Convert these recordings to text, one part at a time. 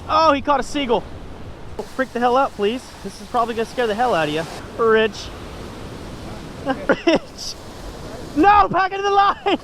Oh, he caught a seagull. Freak the hell out, please. This is probably gonna scare the hell out of you. Rich. Rich. No, back into the line.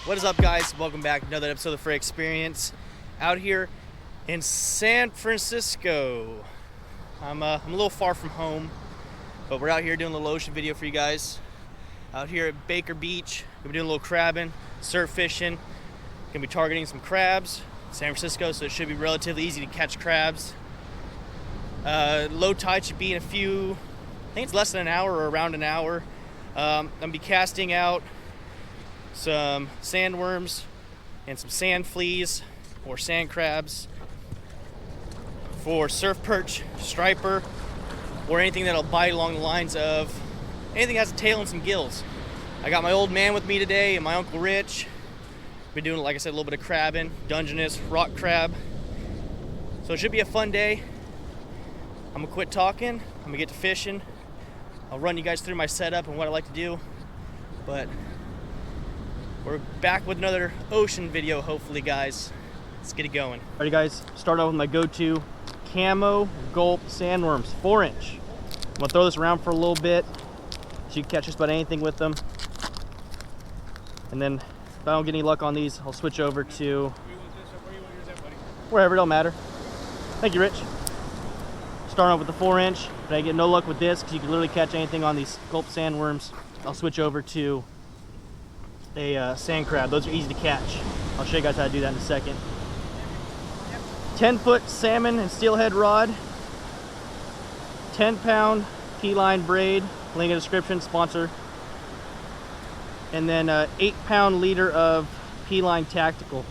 What is up, guys? Welcome back to another episode of the Frey Experience out here in San Francisco. I'm a little far from home, but we're out here doing a little ocean video for you guys. Out here at Baker Beach, we're doing a little crabbing, surf fishing. Gonna be targeting some crabs. San Francisco, so it should be relatively easy to catch crabs. Low tide should be in I think it's less than an hour or around an hour. I'm gonna be casting out some sandworms and some sand fleas or sand crabs for surf perch, striper, or anything that'll bite along the lines of anything that has a tail and some gills. I got my old man with me today and my Uncle Rich. Been doing, like I said, a little bit of crabbing, Dungeness, rock crab. So it should be a fun day. I'm gonna quit talking, I'm gonna get to fishing. I'll run you guys through my setup and what I like to do, but we're back with another ocean video, hopefully, guys. Let's get it going. Alrighty, guys, start off with my go-to camo gulp sandworms, 4-inch. I'm gonna throw this around for a little bit so you can catch just about anything with them. And then if I don't get any luck on these, I'll switch over to wherever, it don't matter. Thank you, Rich. Starting off with the 4-inch. If I get no luck with this, because you can literally catch anything on these gulp sandworms, I'll switch over to a sand crab. Those are easy to catch. I'll show you guys how to do that in a second. 10-foot salmon and steelhead rod, 10-pound PLINE braid, link in the description, sponsor, and then 8-pound leader of PLINE tactical.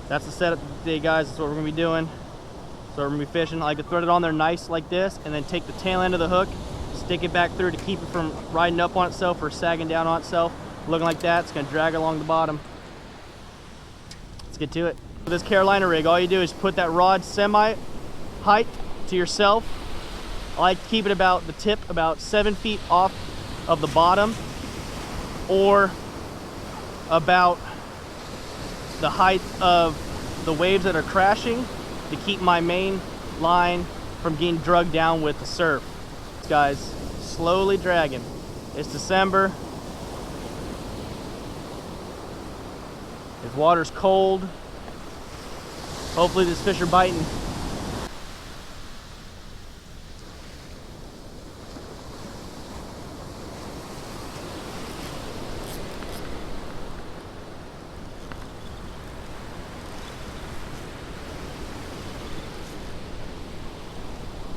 That's the setup today, guys. That's what we're gonna be doing. So we're gonna be fishing. I like to thread it on there nice like this, and then take the tail end of the hook, stick it back through to keep it from riding up on itself or sagging down on itself. Looking like that, it's gonna drag along the bottom. Let's get to it. For this Carolina rig, all you do is put that rod semi-height to yourself. I like to keep it about the tip, about 7 feet off of the bottom, or about the height of the waves that are crashing to keep my main line from getting drugged down with the surf. Guys, slowly dragging. It's December. His water's cold. Hopefully this fish are biting.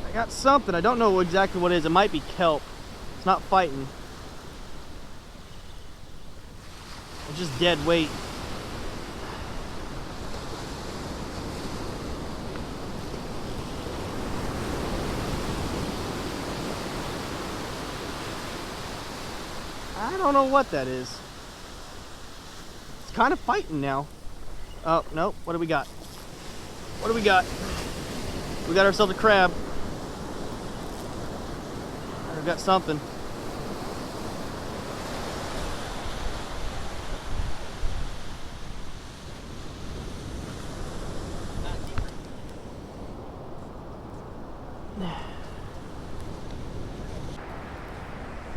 I got something. I don't know exactly what it is. It might be kelp. It's not fighting. It's just dead weight. I don't know what that is. It's kind of fighting now. Oh, no. What do we got? What do we got? We got ourselves a crab. We've got something.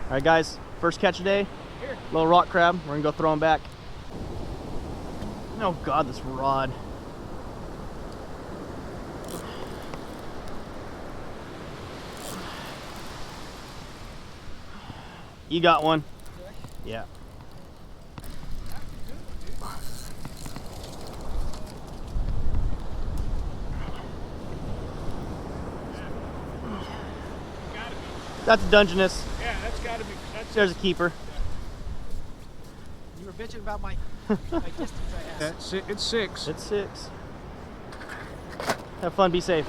All right, guys. First catch of the day, little rock crab. We're gonna go throw him back. Oh God, this rod. You got one? Yeah. That's a Dungeness. Yeah, that's got to be. There's a keeper. You were bitching about my distance I asked. It's 6. It's 6. Have fun, be safe.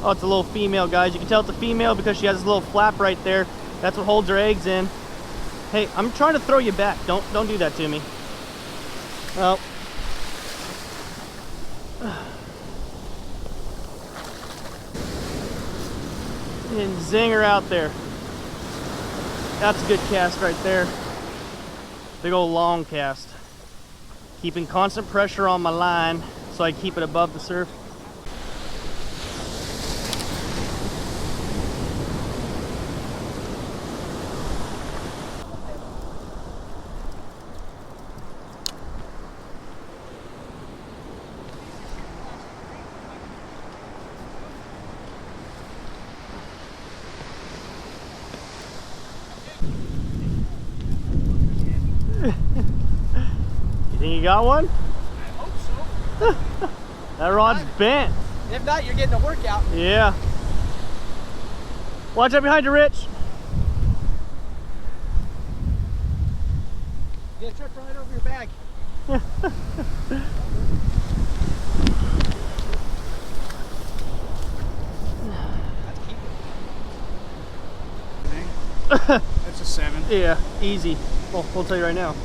Oh, it's a little female, guys. You can tell it's a female because she has this little flap right there. That's what holds her eggs in. Hey, I'm trying to throw you back. Don't do that to me. Well. And zing her out there. That's a good cast right there. Big old long cast. Keeping constant pressure on my line so I keep it above the surf. You think you got one? I hope so. That rod's bent. If not, you're getting a workout. Yeah. Watch out behind you, Rich. You're gonna trip right over your bag. That's a 7. Yeah, easy. Well, we'll tell you right now.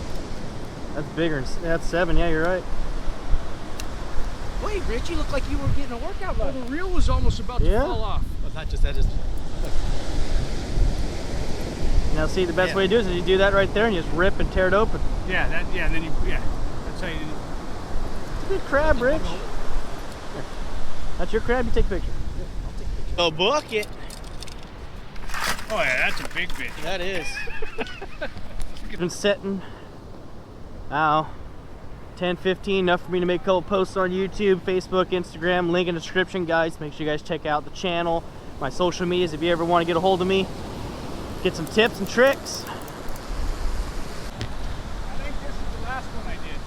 That's bigger. That's 7. Yeah, you're right. Wait, Rich, you look like you were getting a workout. Well, the reel was almost about to fall off. Well, that just. Now, see, the best way to do it is you do that right there and you just rip and tear it open. Yeah, and then that's how you do it. It's a good crab, Rich. Here. That's your crab. You take a picture. I'll take a picture. A bucket. Oh yeah, that's a big fish. That is. Been setting. Ow. 10:15, enough for me to make a couple posts on YouTube, Facebook, Instagram, link in the description, guys. Make sure you guys check out the channel, my social medias if you ever want to get a hold of me. Get some tips and tricks. I think this is the last one I did.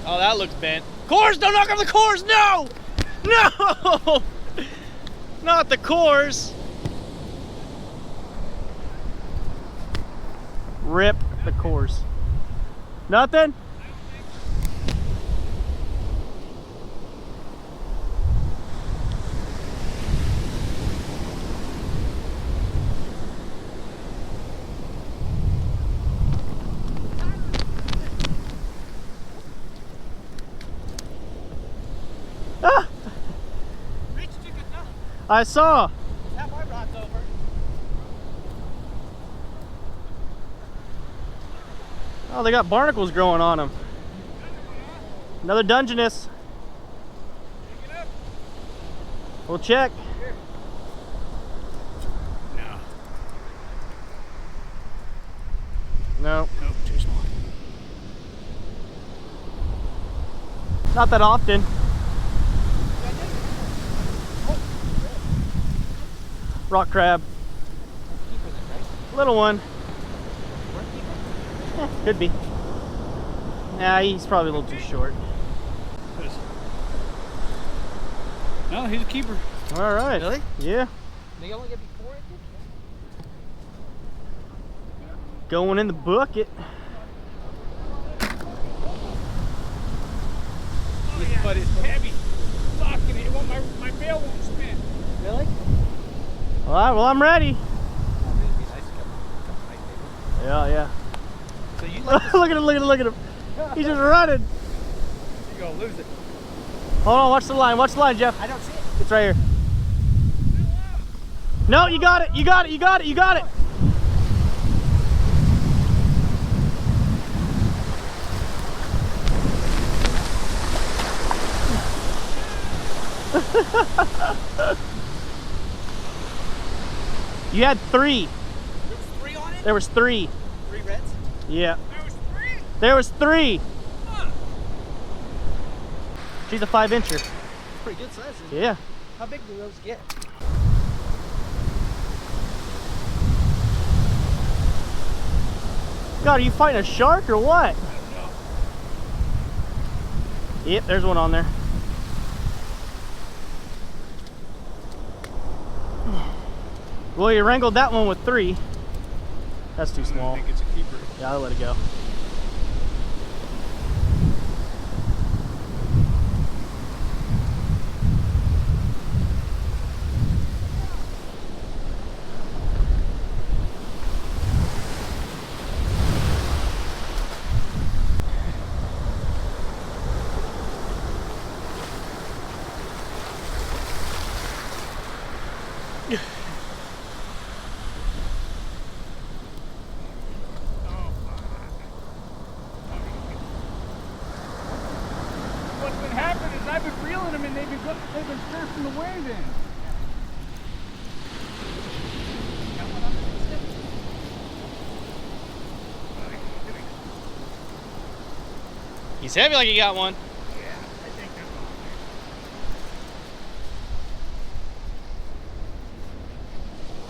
Wow. Oh, that looks bent. Cores! Don't knock off the cores! No! No! Not the cores! Rip the cores. Nothing? Ah! Rich took it down. I saw. Yeah, my rod's over. Oh, they got barnacles growing on them. Another Dungeness. Pick it up. We'll check. Here. No. No, Nope, too small. not that often. Rock crab. Keeper then, right? Little one. We're keeper? Could be. Nah, he's probably a little too short. No, he's a keeper. All right. Really? Yeah. They only get me 4 inches? Going in the bucket. Oh yeah, But it's it's- heavy. Fucking it. Well, my bail won't spin. Really? All right, well, I'm ready. Oh, it'd be nice to come right Yeah, yeah. there. So you like this? Look at him, look at him, look at him. He's just running. You're gonna lose it. Hold on, watch the line, Jeff. I don't see it. It's right here. No, you got it, you got it, you got it, you got it. You had 3. There was 3 on it? There was 3. 3 reds? Yeah. There was 3. There was 3. Huh. She's a 5-incher. Pretty good size. Yeah. How big do those get? God, are you fighting a shark or what? Yep, there's one on there. Well, you wrangled that one with 3. That's too small. I think it's a keeper. Yeah, I'll let it go. What's been happening is I've been reeling them and they've been surfing the wave in. He's heavy like he got one. Yeah, I think there's one there.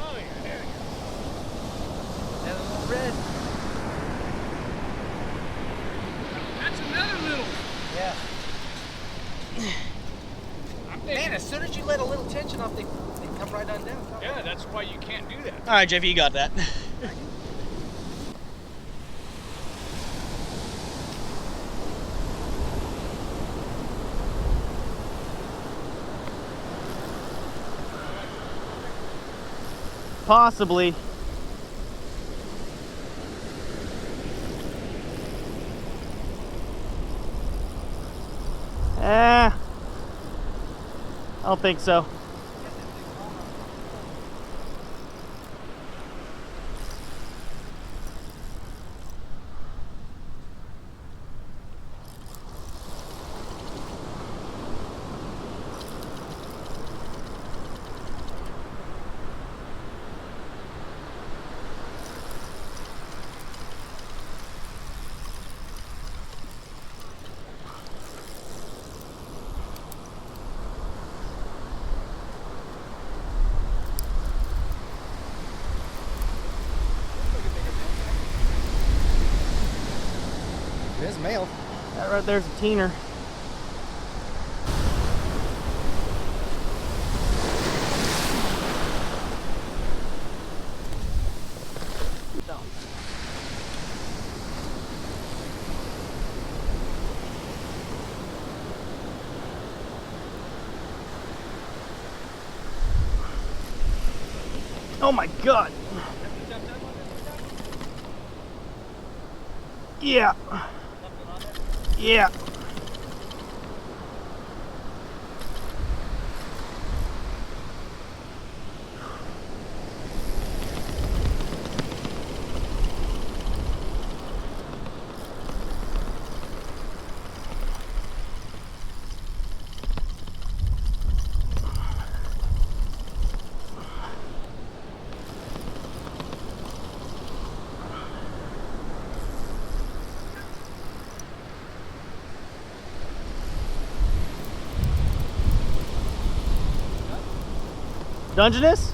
Oh yeah, there you go. That little red. That's another little. Yeah. I'm thinking, Man, as soon as you let a little tension off, they come right on down. yeah, that's why you can't do that. All right, Jeffy, you got that. Possibly. I don't think so. It is male. That right there's a teener. Oh my God. Yeah. Yeah. Dungeness?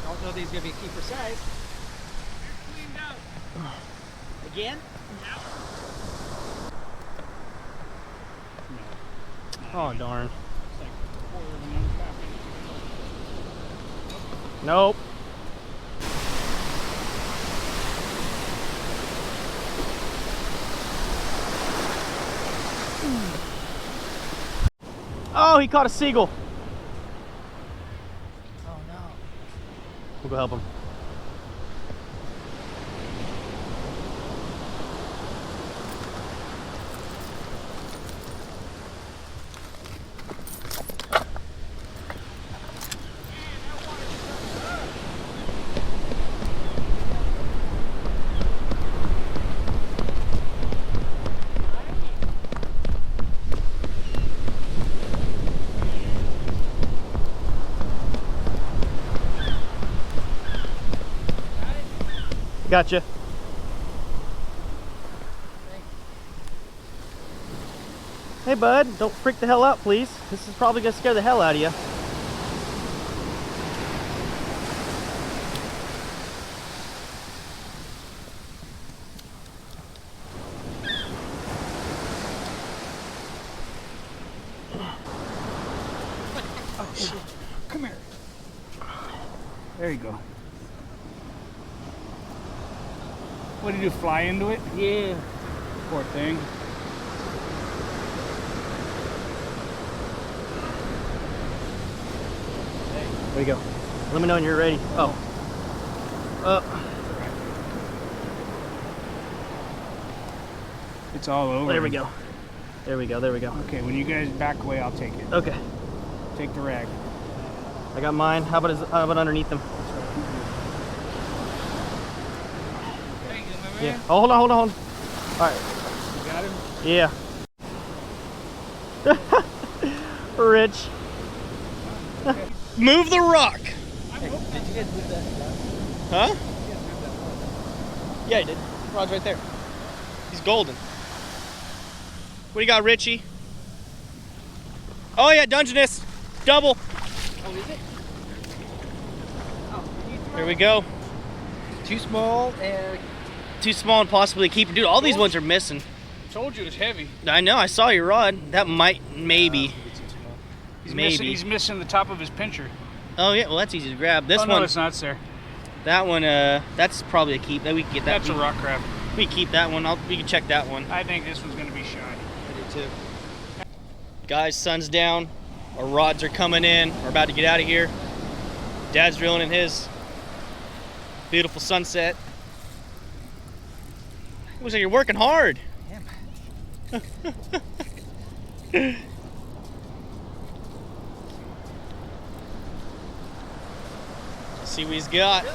Don't know that he's gonna be a keeper size. Cleaned out. Again? Oh darn. It's like a quarter of an ounce back. Nope. Oh, he caught a seagull. Oh no. We'll go help him. Gotcha. Hey, bud, don't freak the hell out, please. This is probably gonna scare the hell out of you. Oh, shit. Come here. There you go. What did you do, fly into it? Yeah. Poor thing. There you go. Let me know when you're ready. Oh. It's all over. There we go. There we go. There we go. Okay, when you guys back away, I'll take it. Okay. Take the rag. I got mine. How about underneath them? Thank you, my Yeah. Oh, hold on, hold on, hold on. All right. You got him? Yeah. Rich. Move the rock. Did you guys move that? Huh? Yeah, he did. Rod's right there. He's golden. What do you got, Richie? Oh yeah, Dungeness. Double. Oh, is it? Oh, Here we go. too small and Too small and possibly keep. Dude, all these ones are missing. Told you it's heavy. I know. I saw your rod. That might, maybe. He's missing the top of his pincher. Oh yeah. Well, that's easy to grab. This Oh, no, one. it's not, sir. That one. That's probably a keep. That we can get that. That's a rock crab. We can keep that one. We can check that one. I think this one's gonna be shy. I do too. Guys, sun's down. Our rods are coming in. We're about to get out of here. Dad's drilling in his. Beautiful sunset. Looks like you're working hard. Yeah. See what he's got.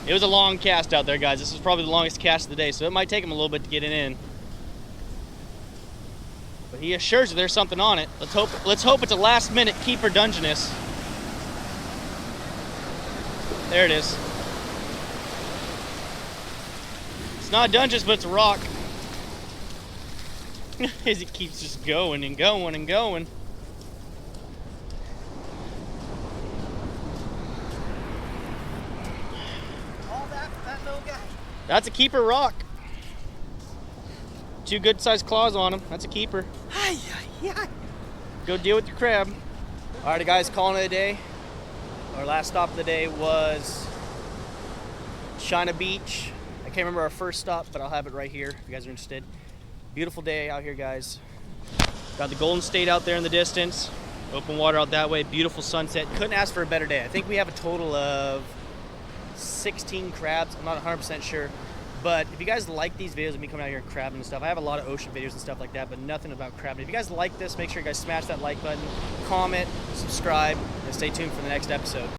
It was a long cast out there, guys. This was probably the longest cast of the day, so it might take him a little bit to get it in. But he assures you there's something on it. Let's hope it's a last-minute keeper Dungeness. There it is. It's not a Dungeness, but it's a rock. As he keeps just going and going and going. That little guy. That's a keeper rock. 2 good-sized claws on him. That's a keeper. Go deal with your crab. All right, guys, calling it a day. Our last stop of the day was China Beach. I can't remember our first stop, but I'll have it right here if you guys are interested. Beautiful day out here, guys. Got the Golden State out there in the distance. Open water out that way. Beautiful sunset. Couldn't ask for a better day. I think we have a total of 16 crabs. I'm not 100% sure. But if you guys like these videos of me coming out here and crabbing and stuff, I have a lot of ocean videos and stuff like that, but nothing about crabbing. If you guys like this, make sure you guys smash that like button, comment, subscribe, and stay tuned for the next episode.